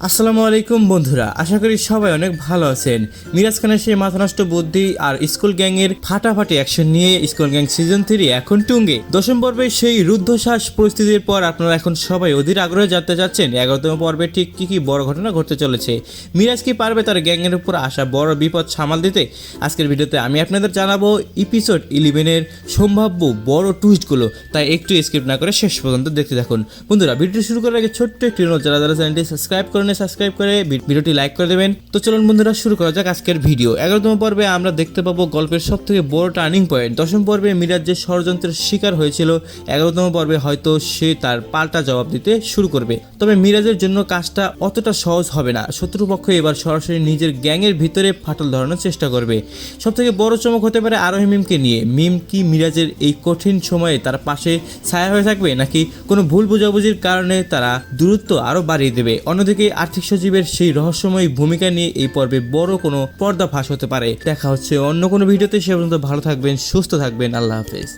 আসসালামু আলাইকুম বন্ধুরা, আশা করি সবাই অনেক ভালো আছেন। মিরাজ খানের সেই মাথা নষ্ট বুদ্ধি আর স্কুল গ্যাংয়ের ফাটাফাটি অ্যাকশন নিয়ে স্কুল গ্যাং সিজন 3 এখন টুঙ্গে। দশম পর্বে সেই রুদ্ধশ্বাস পরিস্থিতির পর আপনারা এখন সবাই অধীর আগ্রহে জানতে চাচ্ছেন 11তম পর্বে ঠিক কি বড় ঘটনা ঘটতে চলেছে। মিরাজ কি পারবে তার গ্যাংয়ের উপর আসা বড় বিপদ সামাল দিতে? আজকের ভিডিওতে আমি আপনাদের জানাবো এপিসোড 11-এর সম্ভাব্য বড় টুইস্টগুলো, তাই একটু স্কিপ না করে শেষ পর্যন্ত দেখতে থাকুন। বন্ধুরা, ভিডিও শুরু করার আগে ছোট্ট একটি অনুরোধ, যারা চ্যানেলটি সাবস্ক্রাইব করে ভিডিওটি লাইক করে দেবেন। তো চলুন বন্ধুরা, শুরু করা যাক আজকের ভিডিও। 11তম পর্বে আমরা দেখতে পাবো গল্পের সবথেকে বড় টার্নিং পয়েন্ট। দশম পর্বে মিরাজ যে ষড়যন্ত্রের শিকার হয়েছিল, 11তম পর্বে হয়তো সে তার পাল্টা জবাব দিতে শুরু করবে। তবে মিরাজের জন্য কাজটা অতটা সহজ হবে না। শত্রুপক্ষ এবার সরাসরি নিজের গ্যাংয়ের ভিতরে ফাটল ধরানোর চেষ্টা করবে। সবথেকে বড় চমক হতে পারে আরোহী মিমকে নিয়ে। মিম কি মিরাজের এই কঠিন সময়ে তার পাশে ছায়া হয়ে থাকবে, নাকি কোনো ভুল বোঝাবুঝির কারণে তারা দূরত্ব আরো বাড়িয়ে দেবে? অন্যদিকে আর্থিক সচিবের সেই রহস্যময় ভূমিকা নিয়ে এই পর্বে বড় কোনো পর্দা ফাঁস হতে পারে। দেখা হচ্ছে অন্য কোনো ভিডিওতে। সে পর্যন্ত ভালো থাকবেন, সুস্থ থাকবেন। আল্লাহ হাফেজ।